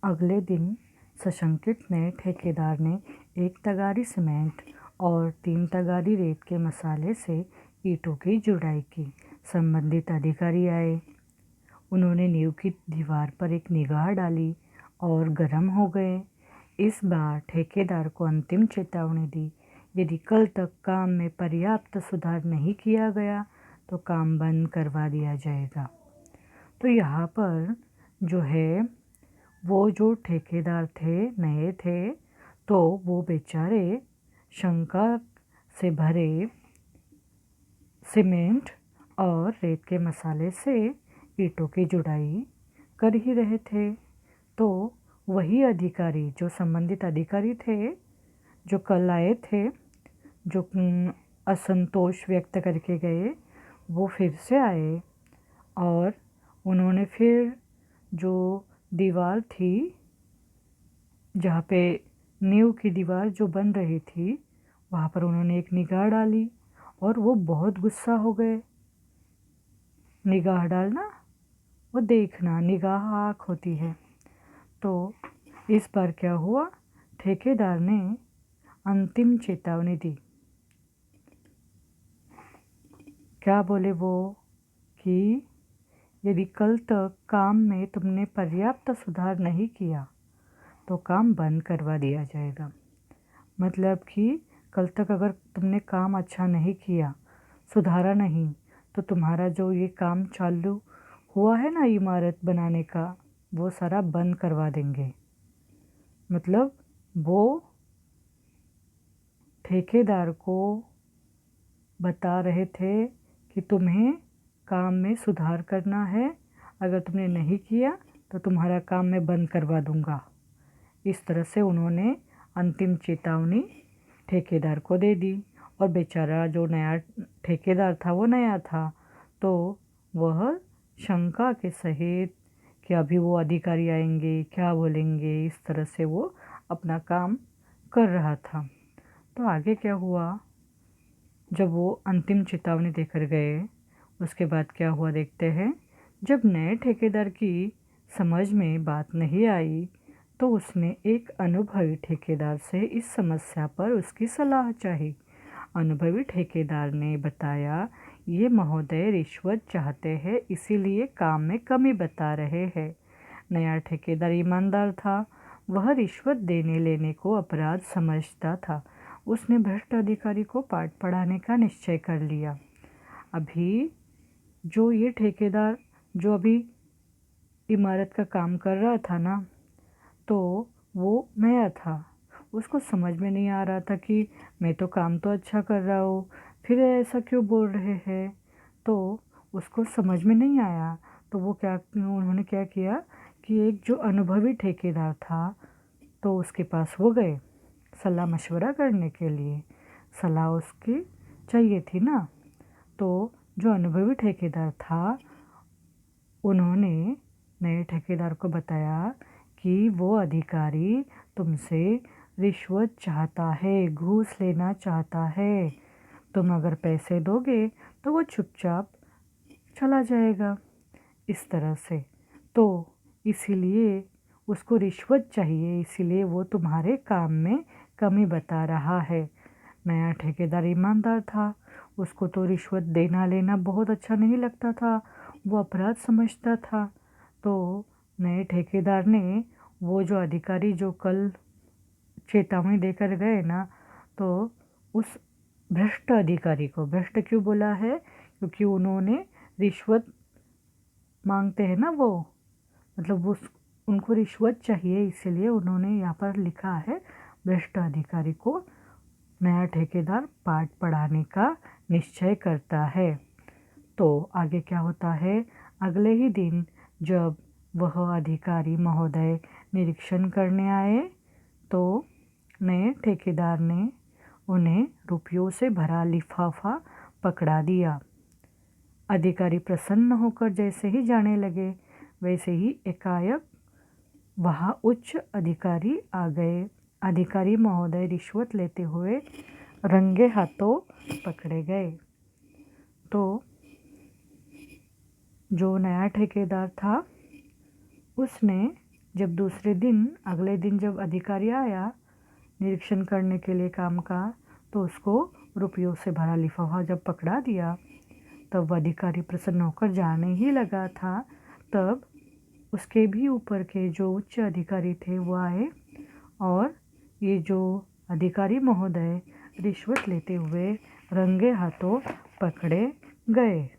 अगले दिन सशंकित ने ठेकेदार ने 1 तगारी सीमेंट और 3 तगारी रेत के मसाले से ईंटों की जुड़ाई की। संबंधित अधिकारी आए। उन्होंने नींव की दीवार पर एक निगाह डाली और गर्म हो गए। इस बार ठेकेदार को अंतिम चेतावनी दी, यदि कल तक काम में पर्याप्त सुधार नहीं किया गया तो काम बंद करवा दिया जाएगा। तो यहाँ पर जो है वो जो ठेकेदार थे, नए थे, तो वो बेचारे शंका से भरे सीमेंट और रेत के मसाले से ईंटों की जुड़ाई कर ही रहे थे। तो वही अधिकारी, जो संबंधित अधिकारी थे, जो कल आए थे, जो असंतोष व्यक्त करके गए, वो फिर से आए और उन्होंने फिर जो दीवार थी, जहाँ पे नींव की दीवार जो बन रही थी, वहाँ पर उन्होंने एक निगाह डाली और वो बहुत गुस्सा हो गए। निगाह डालना, वो देखना, निगाह आँख होती है। तो इस बार क्या हुआ, ठेकेदार ने अंतिम चेतावनी दी। क्या बोले वो कि यदि कल तक काम में तुमने पर्याप्त सुधार नहीं किया तो काम बंद करवा दिया जाएगा। मतलब कि कल तक अगर तुमने काम अच्छा नहीं किया, सुधारा नहीं, तो तुम्हारा जो ये काम चालू हुआ है ना इमारत बनाने का, वो सारा बंद करवा देंगे। मतलब वो ठेकेदार को बता रहे थे कि तुम्हें काम में सुधार करना है, अगर तुमने नहीं किया तो तुम्हारा काम मैं बंद करवा दूंगा। इस तरह से उन्होंने अंतिम चेतावनी ठेकेदार को दे दी। और बेचारा जो नया ठेकेदार था वो नया था, तो वह शंका के सहित कि अभी वो अधिकारी आएंगे, क्या बोलेंगे, इस तरह से वो अपना काम कर रहा था। तो आगे क्या हुआ, जब वो अंतिम चेतावनी देकर गए, उसके बाद क्या हुआ देखते हैं। जब नए ठेकेदार की समझ में बात नहीं आई तो उसने एक अनुभवी ठेकेदार से इस समस्या पर उसकी सलाह चाही। अनुभवी ठेकेदार ने बताया, ये महोदय रिश्वत चाहते हैं, इसीलिए काम में कमी बता रहे हैं। नया ठेकेदार ईमानदार था, वह रिश्वत देने लेने को अपराध समझता था। उसने भ्रष्ट अधिकारी को पाठ पढ़ाने का निश्चय कर लिया। अभी जो ये ठेकेदार जो अभी इमारत का काम कर रहा था ना, तो वो नया था। उसको समझ में नहीं आ रहा था कि मैं तो काम तो अच्छा कर रहा हूँ, फिर ऐसा क्यों बोल रहे हैं। तो उसको समझ में नहीं आया। तो उन्होंने क्या किया कि एक जो अनुभवी ठेकेदार था, तो उसके पास वो गए सलाह मशवरा करने के लिए। सलाह उसकी चाहिए थी ना। तो जो अनुभवी ठेकेदार था, उन्होंने नए ठेकेदार को बताया कि वो अधिकारी तुमसे रिश्वत चाहता है, घूस लेना चाहता है। तुम अगर पैसे दोगे तो वो चुपचाप चला जाएगा। इस तरह से तो इसीलिए उसको रिश्वत चाहिए, इसीलिए वो तुम्हारे काम में कमी बता रहा है। नया ठेकेदार ईमानदार था, उसको तो रिश्वत देना लेना बहुत अच्छा नहीं लगता था, वो अपराध समझता था। तो नए ठेकेदार ने वो जो अधिकारी जो कल चेतावनी देकर गए ना, तो उस भ्रष्ट अधिकारी को, भ्रष्ट क्यों बोला है, क्योंकि उन्होंने रिश्वत मांगते हैं ना वो, मतलब उनको रिश्वत चाहिए, इसीलिए उन्होंने यहाँ पर लिखा है भ्रष्ट अधिकारी को नया ठेकेदार पाठ पढ़ाने का निश्चय करता है। तो आगे क्या होता है, अगले ही दिन जब वह अधिकारी महोदय निरीक्षण करने आए तो नए ठेकेदार ने उन्हें रुपयों से भरा लिफाफा पकड़ा दिया। अधिकारी प्रसन्न होकर जैसे ही जाने लगे, वैसे ही एकाएक वहाँ उच्च अधिकारी आ गए। अधिकारी महोदय रिश्वत लेते हुए रंगे हाथों पकड़े गए। तो जो नया ठेकेदार था, उसने जब दूसरे दिन अगले दिन जब अधिकारी आया निरीक्षण करने के लिए काम का, तो उसको रुपयों से भरा लिफाफा जब पकड़ा दिया, तब अधिकारी प्रसन्न होकर जाने ही लगा था, तब उसके भी ऊपर के जो उच्च अधिकारी थे वो आए और ये जो अधिकारी महोदय रिश्वत लेते हुए रंगे हाथों पकड़े गए।